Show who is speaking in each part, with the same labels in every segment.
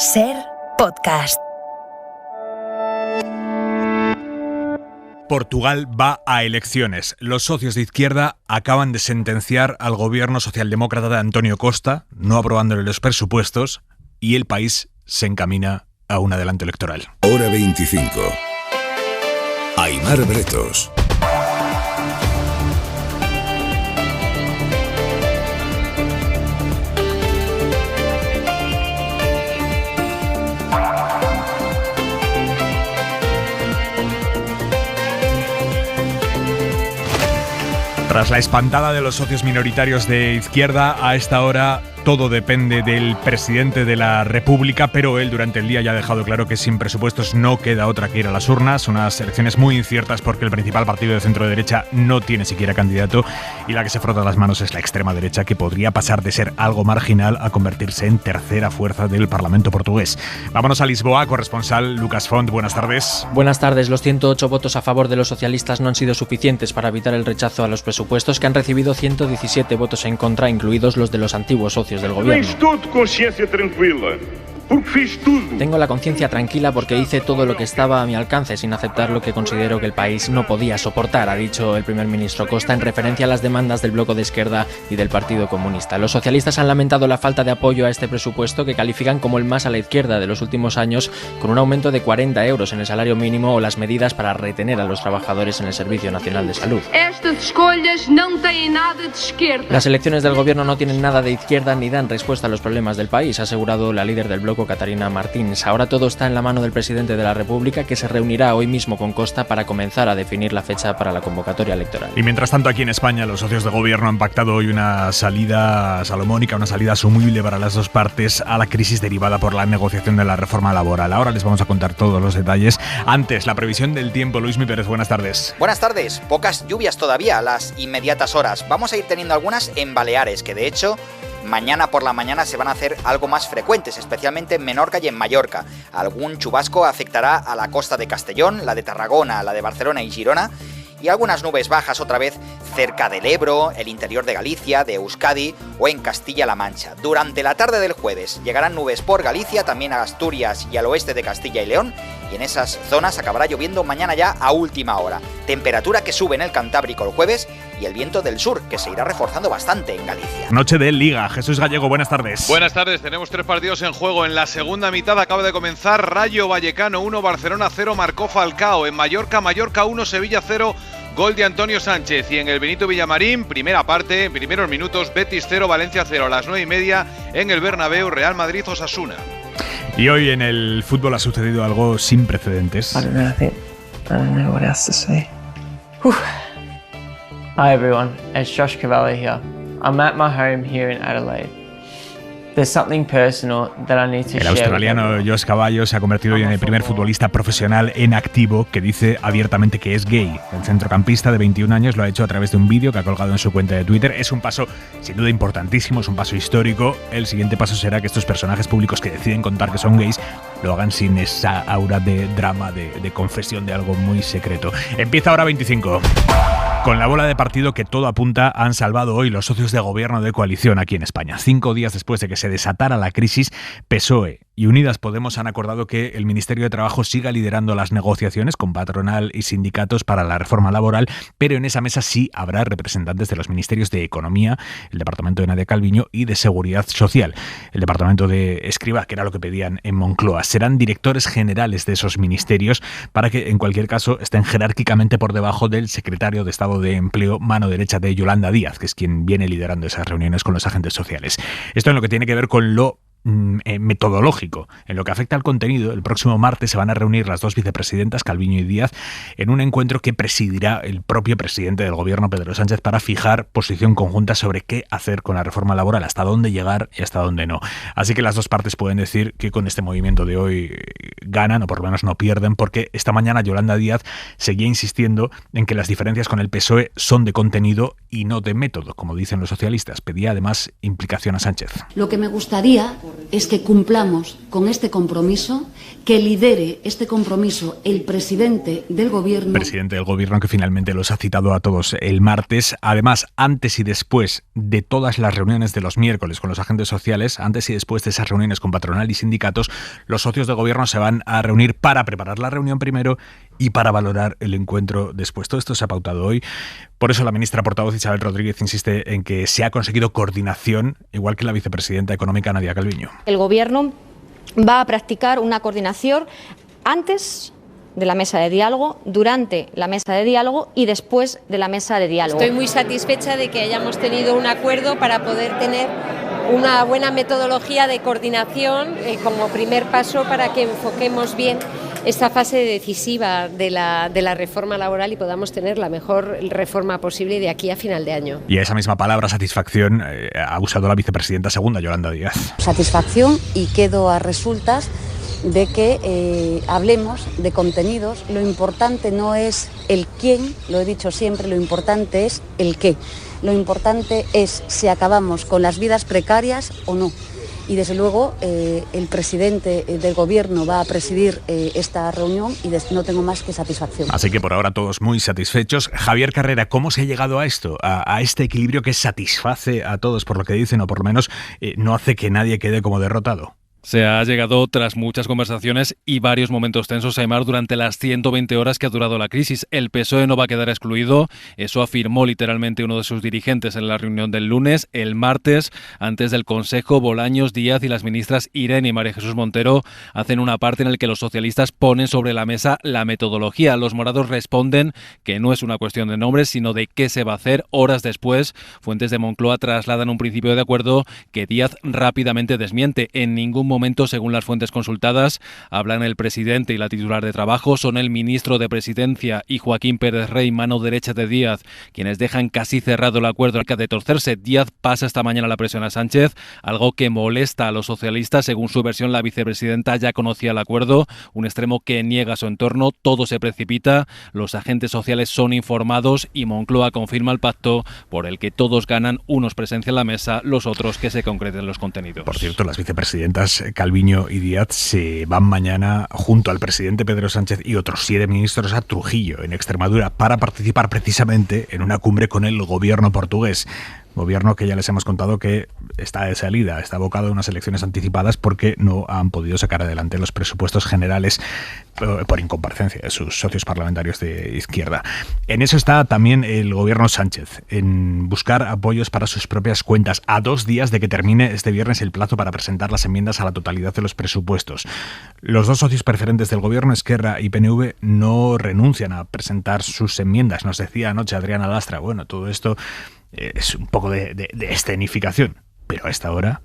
Speaker 1: SER Podcast.
Speaker 2: Portugal va a elecciones. Los socios de izquierda acaban de sentenciar al gobierno socialdemócrata de António Costa, no aprobándole los presupuestos, y el país se encamina a un adelanto electoral.
Speaker 3: Hora 25. Aimar Bretos.
Speaker 2: Tras la espantada de los socios minoritarios de izquierda, a esta hora todo depende del presidente de la República, pero él durante el día ya ha dejado claro que sin presupuestos no queda otra que ir a las urnas. Unas elecciones muy inciertas porque el principal partido de centro-derecha no tiene siquiera candidato y la que se frota las manos es la extrema derecha, que podría pasar de ser algo marginal a convertirse en tercera fuerza del Parlamento portugués. Vámonos a Lisboa, corresponsal Lucas Font, buenas tardes.
Speaker 4: Buenas tardes. Los 108 votos a favor de los socialistas no han sido suficientes para evitar el rechazo a los presupuestos, que han recibido 117 votos en contra, incluidos los de los antiguos socios del gobierno. Tengo la conciencia tranquila porque hice todo lo que estaba a mi alcance sin aceptar lo que considero que el país no podía soportar, ha dicho el primer ministro Costa en referencia a las demandas del bloque de izquierda y del Partido Comunista. Los socialistas han lamentado la falta de apoyo a este presupuesto, que califican como el más a la izquierda de los últimos años, con un aumento de 40 euros en el salario mínimo o las medidas para retener a los trabajadores en el Servicio Nacional de Salud. Las elecciones del gobierno no tienen nada de izquierda ni dan respuesta a los problemas del país, ha asegurado la líder del bloque, Catarina Martins. Ahora todo está en la mano del presidente de la República, que se reunirá hoy mismo con Costa para comenzar a definir la fecha para la convocatoria electoral.
Speaker 2: Y mientras tanto, aquí en España, los socios de gobierno han pactado hoy una salida salomónica, una salida asumible para las dos partes a la crisis derivada por la negociación de la reforma laboral. Ahora les vamos a contar todos los detalles. Antes, la previsión del tiempo. Luismi Pérez, buenas tardes.
Speaker 5: Buenas tardes. Pocas lluvias todavía a las inmediatas horas. Vamos a ir teniendo algunas en Baleares, que de hecho mañana por la mañana se van a hacer algo más frecuentes, especialmente en Menorca y en Mallorca. Algún chubasco afectará a la costa de Castellón, la de Tarragona, la de Barcelona y Girona, y algunas nubes bajas otra vez cerca del Ebro, el interior de Galicia, de Euskadi o en Castilla-La Mancha. Durante la tarde del jueves llegarán nubes por Galicia, también a Asturias y al oeste de Castilla y León, y en esas zonas acabará lloviendo mañana ya a última hora. Temperatura que sube en el Cantábrico el jueves y el viento del sur, que se irá reforzando bastante en Galicia.
Speaker 2: Noche de Liga. Jesús Gallego, buenas tardes.
Speaker 6: Buenas tardes. Tenemos 3 partidos en juego. En la segunda mitad acaba de comenzar. Rayo Vallecano 1, Barcelona 0, marcó Falcao. En Mallorca 1, Sevilla 0, gol de Antonio Sánchez. Y en el Benito Villamarín, primera parte, en primeros minutos, Betis 0, Valencia 0. A las 9:30 en el Bernabéu, Real Madrid Osasuna.
Speaker 2: Y hoy en el fútbol ha sucedido algo sin precedentes.
Speaker 7: I don't know what else to say. Hi everyone, it's Josh Cavalli here. I'm at my home here in Adelaide. There's something personal that I need to share.
Speaker 2: El australiano Josh Cavalli se ha convertido hoy en el primer futbolista profesional en activo que dice abiertamente que es gay. El centrocampista de 21 años lo ha hecho a través de un vídeo que ha colgado en su cuenta de Twitter. Es un paso sin duda importantísimo, es un paso histórico. El siguiente paso será que estos personajes públicos que deciden contar que son gays lo hagan sin esa aura de drama, de confesión de algo muy secreto. Empieza Hora 25. Con la bola de partido que todo apunta han salvado hoy los socios de gobierno de coalición aquí en España. 5 días después de que se desatara la crisis, PSOE y Unidas Podemos han acordado que el Ministerio de Trabajo siga liderando las negociaciones con patronal y sindicatos para la reforma laboral, pero en esa mesa sí habrá representantes de los ministerios de Economía, el departamento de Nadia Calviño, y de Seguridad Social. El departamento de Escrivá, que era lo que pedían en Moncloa. Serán directores generales de esos ministerios para que, en cualquier caso, estén jerárquicamente por debajo del secretario de Estado de Empleo, mano derecha de Yolanda Díaz, que es quien viene liderando esas reuniones con los agentes sociales. Esto en lo que tiene que ver con lo metodológico. En lo que afecta al contenido, el próximo martes se van a reunir las dos vicepresidentas, Calviño y Díaz, en un encuentro que presidirá el propio presidente del gobierno, Pedro Sánchez, para fijar posición conjunta sobre qué hacer con la reforma laboral, hasta dónde llegar y hasta dónde no. Así que las dos partes pueden decir que con este movimiento de hoy ganan, o por lo menos no pierden, porque esta mañana Yolanda Díaz seguía insistiendo en que las diferencias con el PSOE son de contenido y no de método, como dicen los socialistas. Pedía además implicación a Sánchez.
Speaker 8: Lo que me gustaría es que cumplamos
Speaker 1: con este compromiso, que lidere este compromiso el presidente del Gobierno.
Speaker 2: Presidente del Gobierno que finalmente los ha citado a todos el martes. Además, antes y después de todas las reuniones de los miércoles con los agentes sociales, antes y después de esas reuniones con patronal y sindicatos, los socios de Gobierno se van a reunir para preparar la reunión primero y para valorar el encuentro después. Todo esto se ha pautado hoy. Por eso la ministra portavoz Isabel Rodríguez insiste en que se ha conseguido coordinación, igual que la vicepresidenta económica Nadia Calviño.
Speaker 3: El Gobierno va a practicar una coordinación antes de la mesa de diálogo, durante la mesa de diálogo y después de la mesa de diálogo.
Speaker 8: Estoy muy satisfecha de que hayamos tenido un acuerdo para poder tener una buena metodología de coordinación como primer paso para que enfoquemos bien esta fase decisiva de la reforma laboral y podamos tener la mejor reforma posible de aquí a final de año.
Speaker 2: Y a esa misma palabra, satisfacción, ha usado la vicepresidenta segunda, Yolanda Díaz.
Speaker 1: Satisfacción, y quedo a resultas de que hablemos de contenidos. Lo importante no es el quién, lo he dicho siempre, lo importante es el qué. Lo importante es si acabamos con las vidas precarias o no. Y desde luego el presidente del Gobierno va a presidir esta reunión y no tengo más que satisfacción.
Speaker 2: Así que por ahora todos muy satisfechos. Javier Carrera, ¿cómo se ha llegado a esto? A este equilibrio que satisface a todos por lo que dicen, o por lo menos no hace que nadie quede como derrotado.
Speaker 9: Se ha llegado tras muchas conversaciones y varios momentos tensos, Aimar, durante las 120 horas que ha durado la crisis. El PSOE no va a quedar excluido, eso afirmó literalmente uno de sus dirigentes en la reunión del lunes. El martes, antes del Consejo, Bolaños, Díaz y las ministras Irene y María Jesús Montero hacen una parte en la que los socialistas ponen sobre la mesa la metodología. Los morados responden que no es una cuestión de nombres, sino de qué se va a hacer. Horas después, fuentes de Moncloa trasladan un principio de acuerdo que Díaz rápidamente desmiente. En ningún momento, según las fuentes consultadas, hablan el presidente y la titular de Trabajo, son el ministro de Presidencia y Joaquín Pérez Rey, mano derecha de Díaz, quienes dejan casi cerrado el acuerdo. De torcerse, Díaz pasa esta mañana la presión a Sánchez, algo que molesta a los socialistas. Según su versión, la vicepresidenta ya conocía el acuerdo, un extremo que niega su entorno. Todo se precipita, los agentes sociales son informados y Moncloa confirma el pacto por el que todos ganan, unos presencia en la mesa, los otros que se concreten los contenidos.
Speaker 2: Por cierto, las vicepresidentas Calviño y Díaz se van mañana junto al presidente Pedro Sánchez y otros 7 ministros a Trujillo, en Extremadura, para participar precisamente en una cumbre con el gobierno portugués. Gobierno que ya les hemos contado que está de salida, está abocado a unas elecciones anticipadas porque no han podido sacar adelante los presupuestos generales por incomparecencia de sus socios parlamentarios de izquierda. En eso está también el gobierno Sánchez, en buscar apoyos para sus propias cuentas, a 2 días de que termine este viernes el plazo para presentar las enmiendas a la totalidad de los presupuestos. Los 2 socios preferentes del gobierno, Esquerra y PNV, no renuncian a presentar sus enmiendas. Nos decía anoche Adriana Lastra, bueno, todo esto es un poco de escenificación, pero a esta hora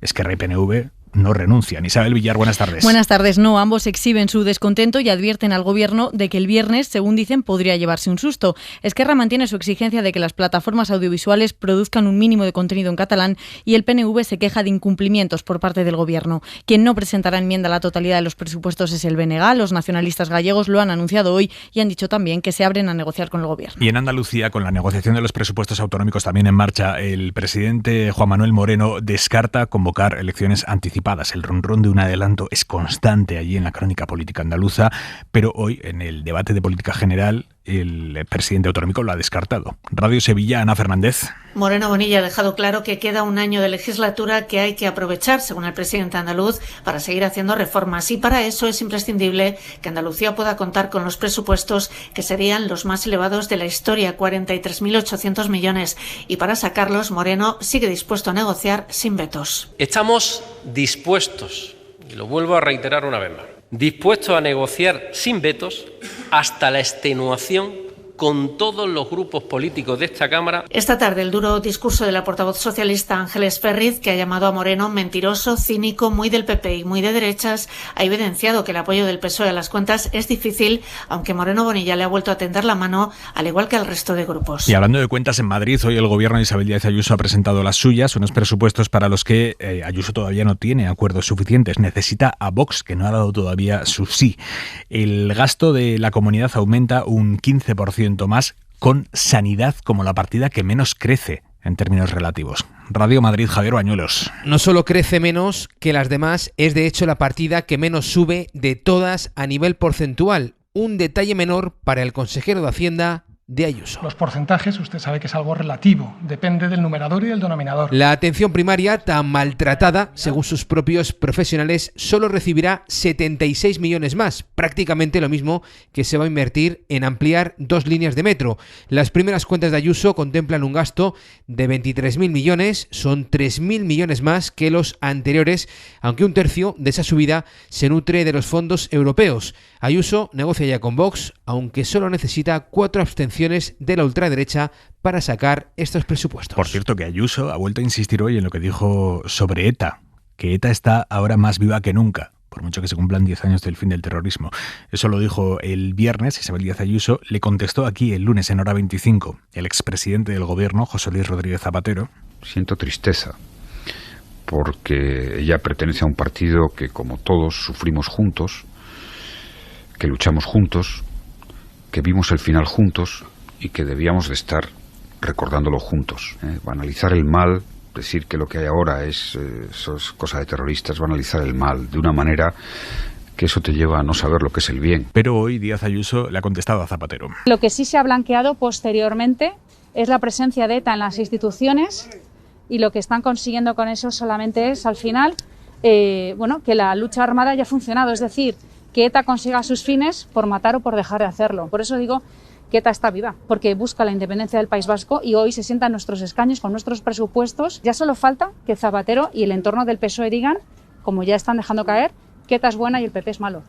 Speaker 2: Esquerra y PNV no renuncian. Isabel Villar, buenas tardes.
Speaker 10: Buenas tardes. No, ambos exhiben su descontento y advierten al Gobierno de que el viernes, según dicen, podría llevarse un susto. Esquerra mantiene su exigencia de que las plataformas audiovisuales produzcan un mínimo de contenido en catalán y el PNV se queja de incumplimientos por parte del Gobierno. Quien no presentará enmienda a la totalidad de los presupuestos es el BNG. Los nacionalistas gallegos lo han anunciado hoy y han dicho también que se abren a negociar con el Gobierno.
Speaker 2: Y en Andalucía, con la negociación de los presupuestos autonómicos también en marcha, el presidente Juan Manuel Moreno descarta convocar elecciones anticipadas. El ronrón de un adelanto es constante allí en la crónica política andaluza, pero hoy, en el debate de política general, el presidente autonómico lo ha descartado. Radio Sevilla, Ana Fernández.
Speaker 11: Moreno Bonilla ha dejado claro que queda un año de legislatura que hay que aprovechar, según el presidente andaluz, para seguir haciendo reformas, y para eso es imprescindible que Andalucía pueda contar con los presupuestos que serían los más elevados de la historia, 43.800 millones, y para sacarlos Moreno sigue dispuesto a negociar sin vetos.
Speaker 12: Estamos dispuestos, y lo vuelvo a reiterar una vez más, dispuestos a negociar sin vetos hasta la extenuación con todos los grupos políticos de esta Cámara.
Speaker 11: Esta tarde el duro discurso de la portavoz socialista Ángeles Ferriz, que ha llamado a Moreno mentiroso, cínico, muy del PP y muy de derechas, ha evidenciado que el apoyo del PSOE a las cuentas es difícil, aunque Moreno Bonilla le ha vuelto a tender la mano, al igual que al resto de grupos.
Speaker 2: Y hablando de cuentas, en Madrid hoy el gobierno de Isabel Díaz Ayuso ha presentado las suyas, unos presupuestos para los que Ayuso todavía no tiene acuerdos suficientes. Necesita a Vox, que no ha dado todavía su sí. El gasto de la comunidad aumenta un 15% más, con sanidad como la partida que menos crece. en términos relativos. Radio Madrid, Javier Bañuelos.
Speaker 13: No solo crece menos que las demás, es de hecho la partida que menos sube de todas a nivel porcentual. Un detalle menor para el consejero de Hacienda de Ayuso.
Speaker 14: Los porcentajes, usted sabe que es algo relativo, depende del numerador y del denominador.
Speaker 13: La atención primaria, tan maltratada, según sus propios profesionales, solo recibirá 76 millones más, prácticamente lo mismo que se va a invertir en ampliar 2 líneas de metro. Las primeras cuentas de Ayuso contemplan un gasto de 23.000 millones, son 3.000 millones más que los anteriores, aunque un tercio de esa subida se nutre de los fondos europeos. Ayuso negocia ya con Vox, aunque solo necesita 4 abstenciones de la ultraderecha para sacar estos presupuestos.
Speaker 2: Por cierto, que Ayuso ha vuelto a insistir hoy en lo que dijo sobre ETA, que ETA está ahora más viva que nunca, por mucho que se cumplan 10 años del fin del terrorismo. Eso lo dijo el viernes. Isabel Díaz Ayuso le contestó aquí el lunes en Hora 25 el expresidente del gobierno, José Luis Rodríguez Zapatero.
Speaker 15: Siento tristeza, porque ella pertenece a un partido que, como todos, sufrimos juntos, que luchamos juntos, que vimos el final juntos y que debíamos de estar recordándolo juntos. Banalizar el mal, decir que lo que hay ahora eso es cosa de terroristas, banalizar el mal de una manera que eso te lleva a no saber lo que es el bien.
Speaker 2: Pero hoy Díaz Ayuso le ha contestado a Zapatero.
Speaker 16: Lo que sí se ha blanqueado posteriormente es la presencia de ETA en las instituciones, y lo que están consiguiendo con eso solamente es, al final, que la lucha armada haya funcionado, es decir, que ETA consiga sus fines por matar o por dejar de hacerlo. Por eso digo que ETA está viva, porque busca la independencia del País Vasco y hoy se sienta en nuestros escaños con nuestros presupuestos. Ya solo falta que Zapatero y el entorno del PSOE digan, como ya están dejando caer, que ETA es buena y el PP es malo.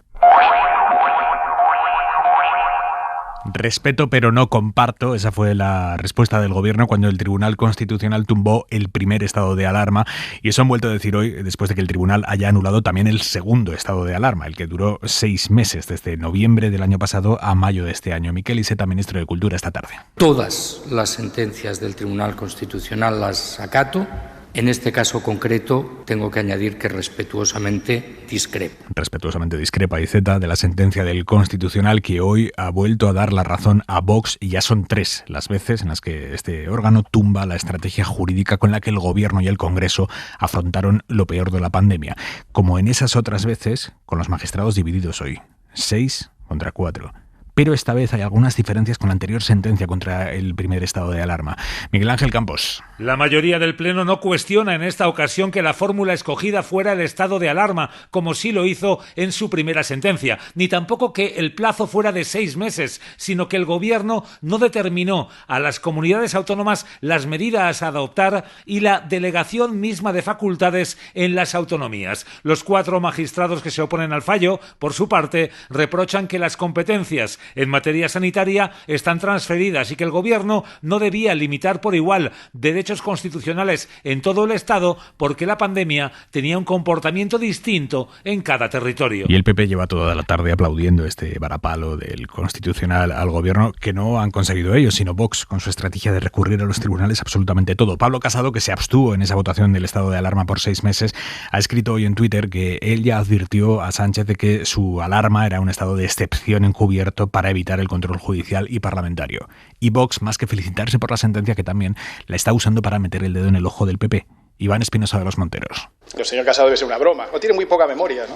Speaker 2: Respeto pero no comparto, esa fue la respuesta del gobierno cuando el Tribunal Constitucional tumbó el primer estado de alarma, y eso han vuelto a decir hoy después de que el tribunal haya anulado también el segundo estado de alarma, el que duró 6 meses, desde noviembre del año pasado a mayo de este año. Miquel Iceta, ministro de Cultura, esta tarde.
Speaker 17: Todas las sentencias del Tribunal Constitucional las acato. En este caso concreto, tengo que añadir que respetuosamente discrepo.
Speaker 2: Respetuosamente discrepa Iceta de la sentencia del Constitucional, que hoy ha vuelto a dar la razón a Vox, y ya son 3 las veces en las que este órgano tumba la estrategia jurídica con la que el Gobierno y el Congreso afrontaron lo peor de la pandemia. Como en esas otras veces, con los magistrados divididos hoy, 6 contra 4. Pero esta vez hay algunas diferencias con la anterior sentencia contra el primer estado de alarma. Miguel Ángel Campos.
Speaker 18: La mayoría del Pleno no cuestiona en esta ocasión que la fórmula escogida fuera el estado de alarma, como sí lo hizo en su primera sentencia, ni tampoco que el plazo fuera de 6 meses, sino que el Gobierno no determinó a las comunidades autónomas las medidas a adoptar y la delegación misma de facultades en las autonomías. Los 4 magistrados que se oponen al fallo, por su parte, reprochan que las competencias en materia sanitaria están transferidas y que el Gobierno no debía limitar por igual derechos constitucionales en todo el Estado porque la pandemia tenía un comportamiento distinto en cada territorio.
Speaker 2: Y el PP lleva toda la tarde aplaudiendo este varapalo del Constitucional al Gobierno, que no han conseguido ellos, sino Vox, con su estrategia de recurrir a los tribunales absolutamente todo. Pablo Casado, que se abstuvo en esa votación del estado de alarma por 6 meses, ha escrito hoy en Twitter que él ya advirtió a Sánchez de que su alarma era un estado de excepción encubierto para evitar el control judicial y parlamentario. Y Vox, más que felicitarse por la sentencia, que también la está usando para meter el dedo en el ojo del PP. Iván Espinosa de los Monteros.
Speaker 19: El señor Casado debe ser una broma. O tiene muy poca memoria, ¿no?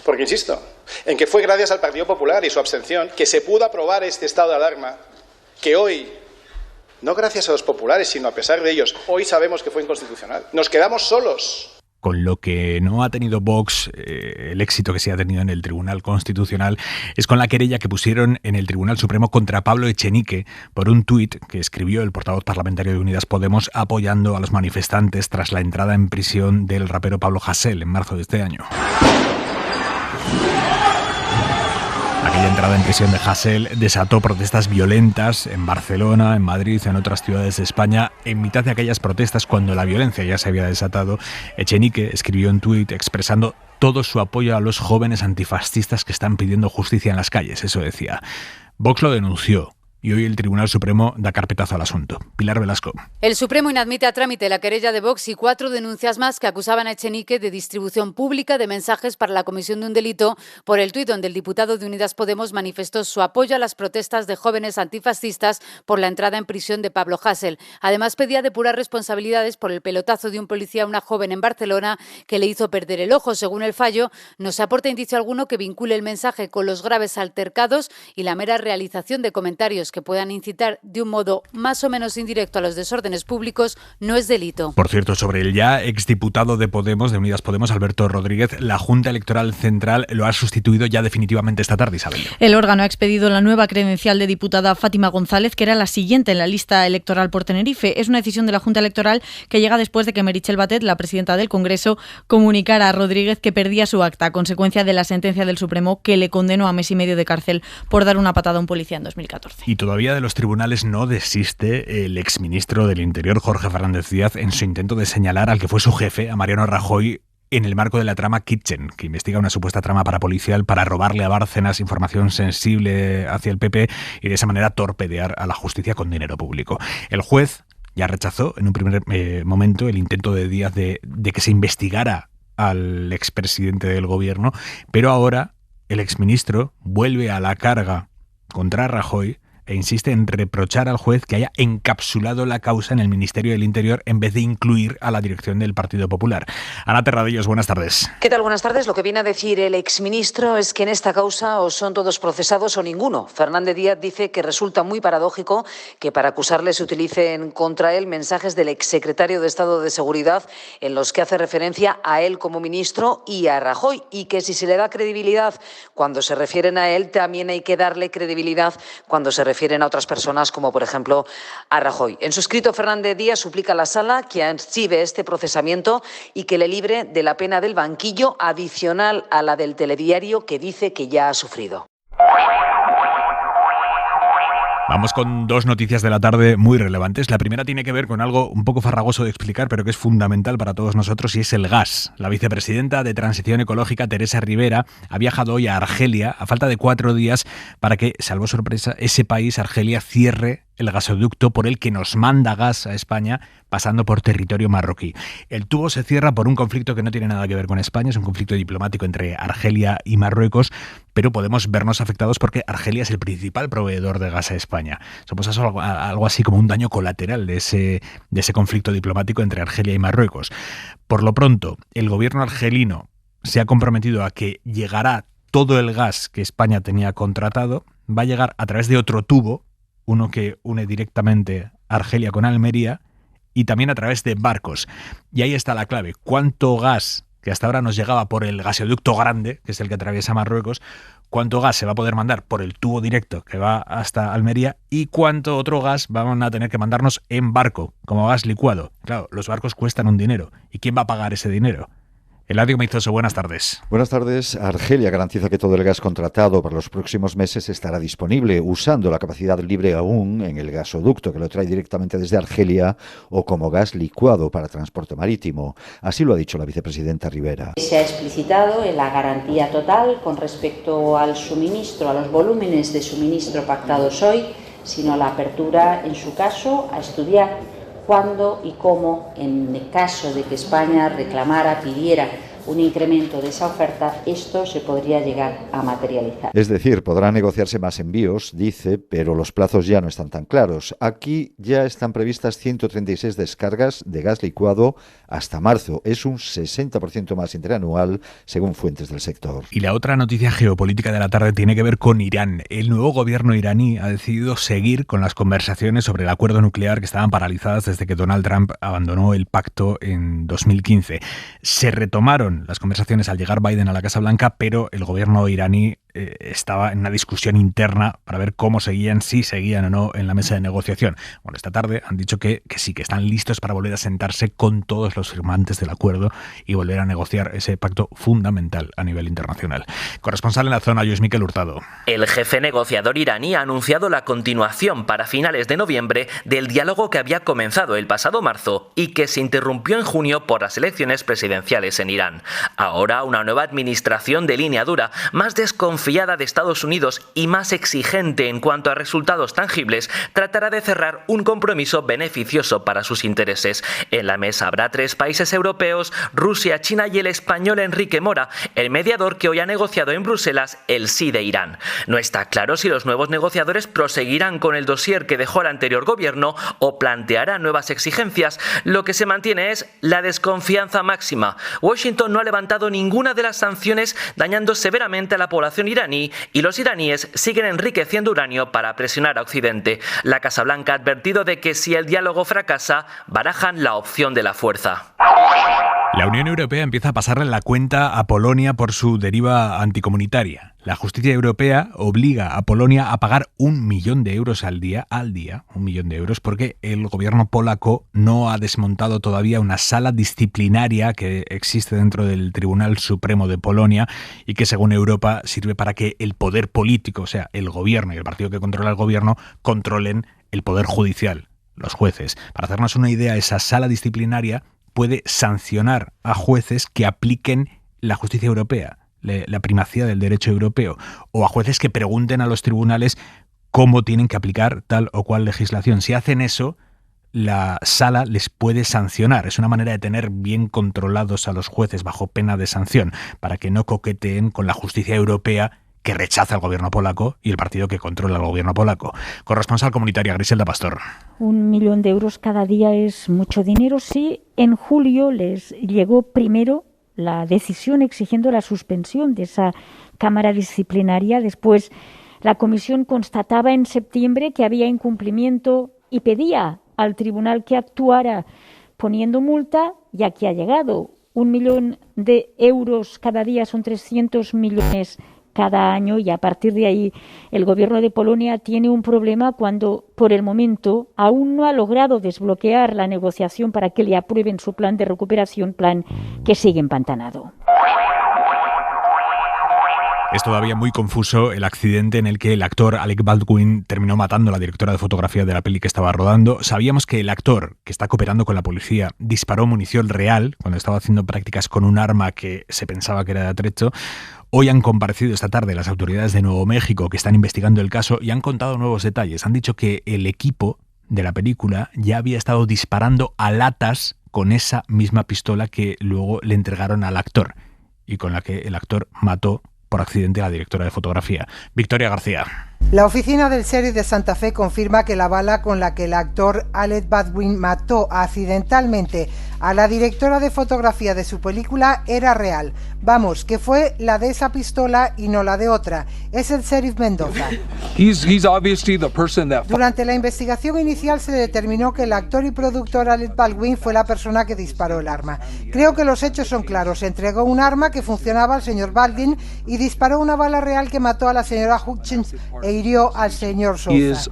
Speaker 19: Porque insisto, en que fue gracias al Partido Popular y su abstención que se pudo aprobar este estado de alarma, que hoy, no gracias a los populares, sino a pesar de ellos, hoy sabemos que fue inconstitucional. Nos quedamos solos.
Speaker 2: Con lo que no ha tenido Vox el éxito que sí ha tenido en el Tribunal Constitucional es con la querella que pusieron en el Tribunal Supremo contra Pablo Echenique por un tuit que escribió el portavoz parlamentario de Unidas Podemos apoyando a los manifestantes tras la entrada en prisión del rapero Pablo Hasél en marzo de este año. Aquella entrada en prisión de Hasél desató protestas violentas en Barcelona, en Madrid, en otras ciudades de España. En mitad de aquellas protestas, cuando la violencia ya se había desatado, Echenique escribió un tuit expresando todo su apoyo a los jóvenes antifascistas que están pidiendo justicia en las calles. Eso decía. Vox lo denunció, y hoy el Tribunal Supremo da carpetazo al asunto. Pilar Velasco.
Speaker 20: El Supremo inadmite a trámite la querella de Vox y 4 denuncias más que acusaban a Echenique de distribución pública de mensajes para la comisión de un delito por el tuit donde el diputado de Unidas Podemos manifestó su apoyo a las protestas de jóvenes antifascistas por la entrada en prisión de Pablo Hasél. Además, pedía depurar responsabilidades por el pelotazo de un policía a una joven en Barcelona que le hizo perder el ojo. Según el fallo, no se aporta indicio alguno que vincule el mensaje con los graves altercados y la mera realización de comentarios que puedan incitar de un modo más o menos indirecto a los desórdenes públicos no es delito.
Speaker 2: Por cierto, sobre el ya exdiputado de Podemos, de Unidas Podemos, Alberto Rodríguez, la Junta Electoral Central lo ha sustituido ya definitivamente esta tarde, Isabel.
Speaker 10: El órgano ha expedido la nueva credencial de diputada Fátima González, que era la siguiente en la lista electoral por Tenerife. Es una decisión de la Junta Electoral que llega después de que Meritxell Batet, la presidenta del Congreso, comunicara a Rodríguez que perdía su acta a consecuencia de la sentencia del Supremo que le condenó a mes y medio de cárcel por dar una patada a un policía en 2014.
Speaker 2: Y todavía de los tribunales no desiste el exministro del Interior, Jorge Fernández Díaz, en su intento de señalar al que fue su jefe, a Mariano Rajoy, en el marco de la trama Kitchen, que investiga una supuesta trama parapolicial para robarle a Bárcenas información sensible hacia el PP y de esa manera torpedear a la justicia con dinero público. El juez ya rechazó en un primer momento el intento de Díaz de que se investigara al expresidente del gobierno, pero ahora el exministro vuelve a la carga contra Rajoy e insiste en reprochar al juez que haya encapsulado la causa en el Ministerio del Interior en vez de incluir a la dirección del Partido Popular. Ana Terradillos, buenas tardes.
Speaker 21: ¿Qué tal? Buenas tardes. Lo que viene a decir el exministro es que en esta causa o son todos procesados o ninguno. Fernández Díaz dice que resulta muy paradójico que para acusarle se utilicen contra él mensajes del exsecretario de Estado de Seguridad en los que hace referencia a él como ministro y a Rajoy, y que si se le da credibilidad cuando se refieren a él, también hay que darle credibilidad cuando se refieren a otras personas, como por ejemplo a Rajoy. En su escrito, Fernández Díaz suplica a la Sala que archive este procesamiento y que le libre de la pena del banquillo adicional a la del telediario que dice que ya ha sufrido.
Speaker 2: Vamos con dos noticias de la tarde muy relevantes. La primera tiene que ver con algo un poco farragoso de explicar, pero que es fundamental para todos nosotros, y es el gas. La vicepresidenta de Transición Ecológica, Teresa Rivera, ha viajado hoy a Argelia a falta de 4 días para que, salvo sorpresa, ese país, Argelia, cierre el gasoducto por el que nos manda gas a España pasando por territorio marroquí. El tubo se cierra por un conflicto que no tiene nada que ver con España, es un conflicto diplomático entre Argelia y Marruecos, pero podemos vernos afectados porque Argelia es el principal proveedor de gas a España. Somos algo así como un daño colateral de ese conflicto diplomático entre Argelia y Marruecos. Por lo pronto, el gobierno argelino se ha comprometido a que llegará todo el gas que España tenía contratado, va a llegar a través de otro tubo, uno que une directamente Argelia con Almería, y también a través de barcos. Y ahí está la clave. ¿Cuánto gas que hasta ahora nos llegaba por el gasoducto grande, que es el que atraviesa Marruecos, cuánto gas se va a poder mandar por el tubo directo que va hasta Almería y cuánto otro gas van a tener que mandarnos en barco, como gas licuado? Claro, los barcos cuestan un dinero. ¿Y quién va a pagar ese dinero? Eladio Meizoso, buenas tardes.
Speaker 22: Buenas tardes. Argelia garantiza que todo el gas contratado para los próximos meses estará disponible, usando la capacidad libre aún en el gasoducto que lo trae directamente desde Argelia o como gas licuado para transporte marítimo. Así lo ha dicho la vicepresidenta Rivera.
Speaker 1: Se ha explicitado en la garantía total con respecto al suministro, a los volúmenes de suministro pactados hoy, sino la apertura, en su caso, a estudiar cuándo y cómo, en el caso de que España reclamara, pidiera un incremento de esa oferta, esto se podría llegar a materializar.
Speaker 22: Es decir, podrán negociarse más envíos, dice, pero los plazos ya no están tan claros. Aquí ya están previstas 136 descargas de gas licuado hasta marzo. Es un 60% más interanual, según fuentes del sector.
Speaker 2: Y la otra noticia geopolítica de la tarde tiene que ver con Irán. El nuevo gobierno iraní ha decidido seguir con las conversaciones sobre el acuerdo nuclear que estaban paralizadas desde que Donald Trump abandonó el pacto en 2015. Se retomaron las conversaciones al llegar Biden a la Casa Blanca, pero el gobierno iraní estaba en una discusión interna para ver cómo seguían, si seguían o no en la mesa de negociación. Bueno, esta tarde han dicho que sí, que están listos para volver a sentarse con todos los firmantes del acuerdo y volver a negociar ese pacto fundamental a nivel internacional. Corresponsal en la zona, Luis Miquel Hurtado.
Speaker 23: El jefe negociador iraní ha anunciado la continuación para finales de noviembre del diálogo que había comenzado el pasado marzo y que se interrumpió en junio por las elecciones presidenciales en Irán. Ahora una nueva administración de línea dura, más desconfiada desconfiada de Estados Unidos y más exigente en cuanto a resultados tangibles, tratará de cerrar un compromiso beneficioso para sus intereses. En la mesa habrá 3 países europeos, Rusia, China y el español Enrique Mora, el mediador que hoy ha negociado en Bruselas el sí de Irán. No está claro si los nuevos negociadores proseguirán con el dossier que dejó el anterior gobierno o plantearán nuevas exigencias. Lo que se mantiene es la desconfianza máxima. Washington no ha levantado ninguna de las sanciones, dañando severamente a la población iraní, y los iraníes siguen enriqueciendo uranio para presionar a Occidente. La Casa Blanca ha advertido de que si el diálogo fracasa, barajan la opción de la fuerza.
Speaker 2: La Unión Europea empieza a pasarle la cuenta a Polonia por su deriva anticomunitaria. La justicia europea obliga a Polonia a pagar 1 millón de euros al día, 1 millón de euros, porque el gobierno polaco no ha desmontado todavía una sala disciplinaria que existe dentro del Tribunal Supremo de Polonia y que, según Europa, sirve para que el poder político, o sea, el gobierno y el partido que controla el gobierno, controlen el poder judicial, los jueces. Para hacernos una idea, esa sala disciplinaria puede sancionar a jueces que apliquen la justicia europea, la primacía del derecho europeo, o a jueces que pregunten a los tribunales cómo tienen que aplicar tal o cual legislación. Si hacen eso, la sala les puede sancionar. Es una manera de tener bien controlados a los jueces bajo pena de sanción, para que no coqueteen con la justicia europea que rechaza el gobierno polaco y el partido que controla el gobierno polaco. Corresponsal comunitaria, Griselda Pastor.
Speaker 4: 1 millón de euros cada día es mucho dinero. Sí, en julio les llegó primero la decisión exigiendo la suspensión de esa Cámara Disciplinaria. Después, la Comisión constataba en septiembre que había incumplimiento y pedía al tribunal que actuara poniendo multa, y aquí ha llegado. 1 millón de euros cada día son 300 millones cada año, y a partir de ahí el gobierno de Polonia tiene un problema cuando por el momento aún no ha logrado desbloquear la negociación para que le aprueben su plan de recuperación, plan que sigue empantanado.
Speaker 2: Es todavía muy confuso el accidente en el que el actor Alec Baldwin terminó matando a la directora de fotografía de la peli que estaba rodando. Sabíamos que el actor, que está cooperando con la policía, disparó munición real cuando estaba haciendo prácticas con un arma que se pensaba que era de atrecho. Hoy han comparecido esta tarde las autoridades de Nuevo México que están investigando el caso y han contado nuevos detalles. Han dicho que el equipo de la película ya había estado disparando a latas con esa misma pistola que luego le entregaron al actor y con la que el actor mató por accidente a la directora de fotografía. Victoria García.
Speaker 5: La oficina del sheriff de Santa Fe confirma que la bala con la que el actor Alec Baldwin mató accidentalmente a la directora de fotografía de su película era real. Vamos, que fue la de esa pistola y no la de otra. Es el sheriff Mendoza. Durante la investigación inicial se determinó que el actor y productor Alec Baldwin fue la persona que disparó el arma. Creo que los hechos son claros. Entregó un arma que funcionaba al señor Baldwin y disparó una bala real que mató a la señora Hutchins e hirió al señor Sousa.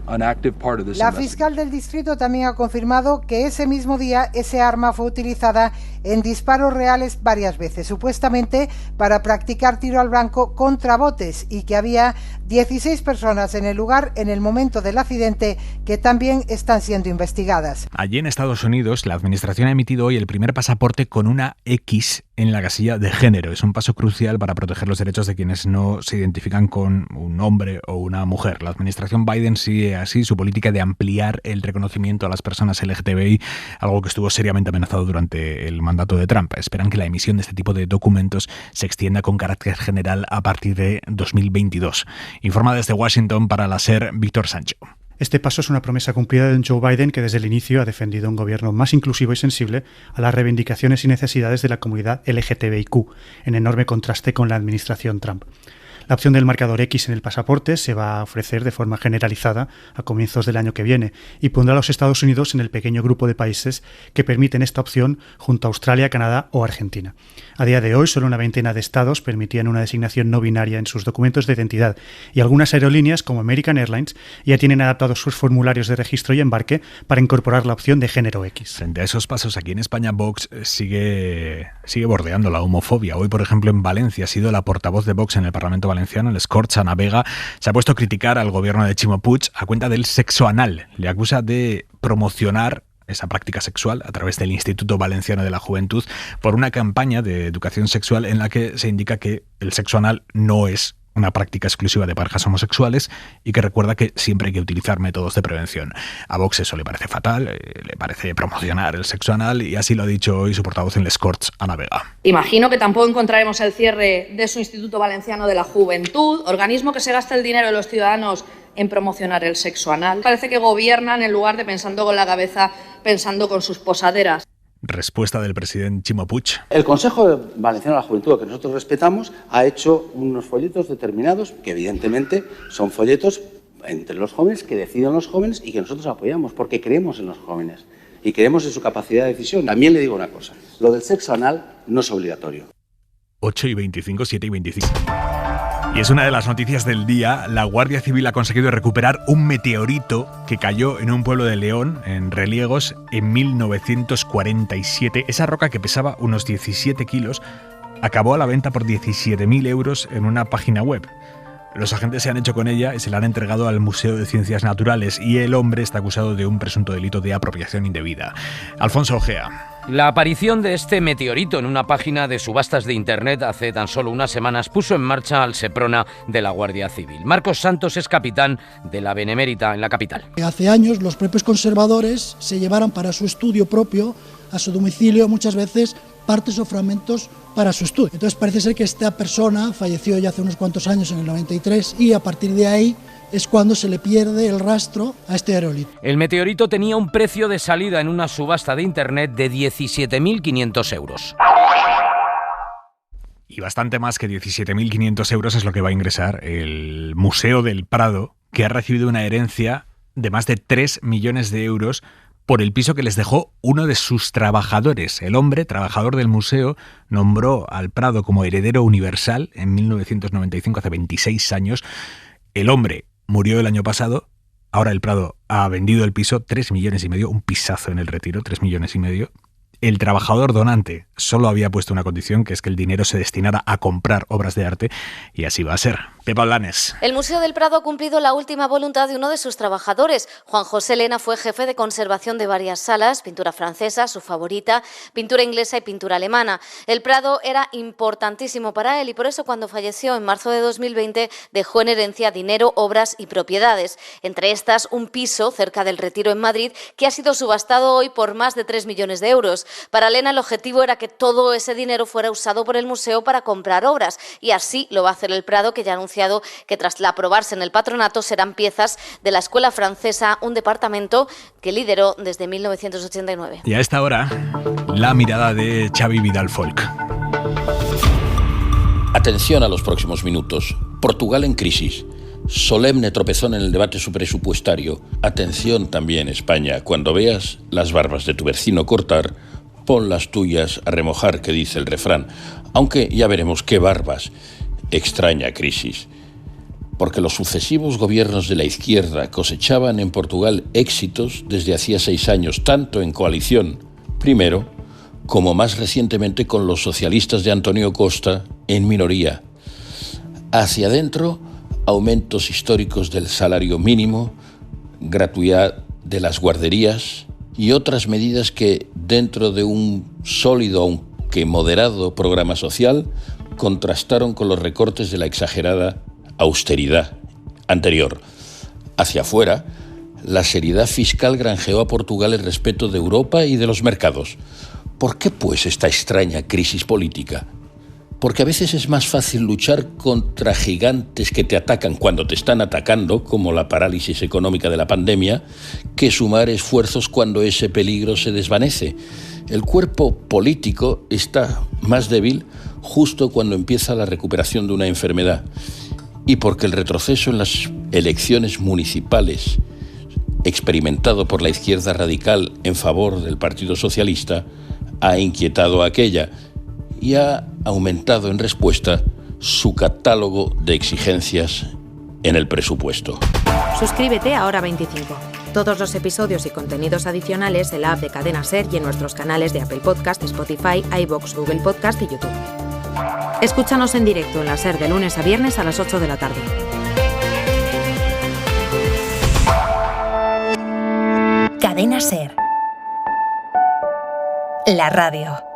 Speaker 5: La fiscal del distrito también ha confirmado que ese mismo día ese arma fue utilizada en disparos reales varias veces, supuestamente para practicar tiro al blanco contra botes, y que había 16 personas en el lugar en el momento del accidente que también están siendo investigadas.
Speaker 2: Allí en Estados Unidos, la administración ha emitido hoy el primer pasaporte con una X en la casilla de género. Es un paso crucial para proteger los derechos de quienes no se identifican con un hombre o una mujer. La administración Biden sigue así su política de ampliar el reconocimiento a las personas LGTBI, algo que estuvo seriamente amenazado durante el mandato de Trump. Esperan que la emisión de este tipo de documentos se extienda con carácter general a partir de 2022. Informa desde Washington para la SER, Víctor Sancho.
Speaker 6: Este paso es una promesa cumplida de Joe Biden, que desde el inicio ha defendido un gobierno más inclusivo y sensible a las reivindicaciones y necesidades de la comunidad LGTBIQ, en enorme contraste con la administración Trump. La opción del marcador X en el pasaporte se va a ofrecer de forma generalizada a comienzos del año que viene y pondrá a los Estados Unidos en el pequeño grupo de países que permiten esta opción junto a Australia, Canadá o Argentina. A día de hoy, solo una veintena de estados permitían una designación no binaria en sus documentos de identidad, y algunas aerolíneas, como American Airlines, ya tienen adaptados sus formularios de registro y embarque para incorporar la opción de género X.
Speaker 2: Frente a esos pasos, aquí en España, Vox sigue bordeando la homofobia. Hoy, por ejemplo, en Valencia ha sido la portavoz de Vox en el Parlamento Valenciano, el Escorts, Ana Vega, se ha puesto a criticar al gobierno de Ximo Puig a cuenta del sexo anal. Le acusa de promocionar esa práctica sexual a través del Instituto Valenciano de la Juventud por una campaña de educación sexual en la que se indica que el sexo anal no es una práctica exclusiva de parejas homosexuales y que recuerda que siempre hay que utilizar métodos de prevención. A Vox eso le parece fatal, le parece promocionar el sexo anal y así lo ha dicho hoy su portavoz en Les Corts, Ana Vega.
Speaker 3: Imagino que tampoco encontraremos el cierre de su Instituto Valenciano de la Juventud, organismo que se gasta el dinero de los ciudadanos en promocionar el sexo anal. Parece que gobiernan en lugar de pensando con la cabeza, pensando con sus posaderas.
Speaker 2: Respuesta del presidente Ximo Puig.
Speaker 7: El Consejo Valenciano de la Juventud, que nosotros respetamos, ha hecho unos folletos determinados, que evidentemente son folletos entre los jóvenes, que deciden los jóvenes y que nosotros apoyamos, porque creemos en los jóvenes y creemos en su capacidad de decisión. También le digo una cosa, lo del sexo anal no es obligatorio.
Speaker 2: 8:25, 7:25. Y es una de las noticias del día. La Guardia Civil ha conseguido recuperar un meteorito que cayó en un pueblo de León, en Reliegos, en 1947. Esa roca, que pesaba unos 17 kilos, acabó a la venta por 17.000 euros en una página web. Los agentes se han hecho con ella y se la han entregado al Museo de Ciencias Naturales y el hombre está acusado de un presunto delito de apropiación indebida. Alfonso Ojea.
Speaker 8: La aparición de este meteorito en una página de subastas de Internet hace tan solo unas semanas puso en marcha al Seprona de la Guardia Civil. Marcos Santos es capitán de la Benemérita en la capital.
Speaker 24: Hace años los propios conservadores se llevaron para su estudio propio, a su domicilio, muchas veces partes o fragmentos para su estudio. Entonces parece ser que esta persona falleció ya hace unos cuantos años, en el 93, y a partir de ahí es cuando se le pierde el rastro a este aerolito.
Speaker 8: El meteorito tenía un precio de salida en una subasta de Internet de 17.500 euros.
Speaker 2: Y bastante más que 17.500 euros es lo que va a ingresar el Museo del Prado, que ha recibido una herencia de más de 3 millones de euros por el piso que les dejó uno de sus trabajadores. El hombre, trabajador del museo, nombró al Prado como heredero universal en 1995, hace 26 años. El hombre murió el año pasado, ahora el Prado ha vendido el piso, 3,5 millones, un pisazo en el Retiro, 3,5 millones. El trabajador donante solo había puesto una condición, que es que el dinero se destinara a comprar obras de arte, y así va a ser. Pepa Blanes.
Speaker 25: El Museo del Prado ha cumplido la última voluntad de uno de sus trabajadores. Juan José Lena fue jefe de conservación de varias salas, pintura francesa, su favorita, pintura inglesa y pintura alemana. El Prado era importantísimo para él y por eso cuando falleció en marzo de 2020 dejó en herencia dinero, obras y propiedades. Entre estas, un piso cerca del Retiro en Madrid que ha sido subastado hoy por más de 3 millones de euros. Para Lena el objetivo era que todo ese dinero fuera usado por el museo para comprar obras y así lo va a hacer el Prado, que ya ha anunciado que tras aprobarse en el patronato serán piezas de la Escuela Francesa, un departamento que lideró desde 1989.
Speaker 2: Y a esta hora, la mirada de Xavi Vidal Folk.
Speaker 26: Atención a los próximos minutos. Portugal en crisis. Solemne tropezón en el debate presupuestario. Atención también, España. Cuando veas las barbas de tu vecino cortar, pon las tuyas a remojar, que dice el refrán. Aunque ya veremos qué barbas. Extraña crisis. Porque los sucesivos gobiernos de la izquierda cosechaban en Portugal éxitos desde hacía 6 años, tanto en coalición, primero, como más recientemente con los socialistas de Antonio Costa en minoría. Hacia adentro, aumentos históricos del salario mínimo, gratuidad de las guarderías y otras medidas que, dentro de un sólido aunque moderado programa social, contrastaron con los recortes de la exagerada austeridad anterior. Hacia afuera, la seriedad fiscal granjeó a Portugal el respeto de Europa y de los mercados. ¿Por qué, pues, esta extraña crisis política? Porque a veces es más fácil luchar contra gigantes que te atacan cuando te están atacando, como la parálisis económica de la pandemia, que sumar esfuerzos cuando ese peligro se desvanece. El cuerpo político está más débil justo cuando empieza la recuperación de una enfermedad. Y porque el retroceso en las elecciones municipales, experimentado por la izquierda radical en favor del Partido Socialista, ha inquietado a aquella y ha aumentado en respuesta su catálogo de exigencias en el presupuesto.
Speaker 27: Suscríbete a Hora 25. Todos los episodios y contenidos adicionales en la app de Cadena SER y en nuestros canales de Apple Podcast, Spotify, iVoox, Google Podcast y YouTube. Escúchanos en directo en la SER de lunes a viernes a las 8 de la tarde. Cadena SER. La radio.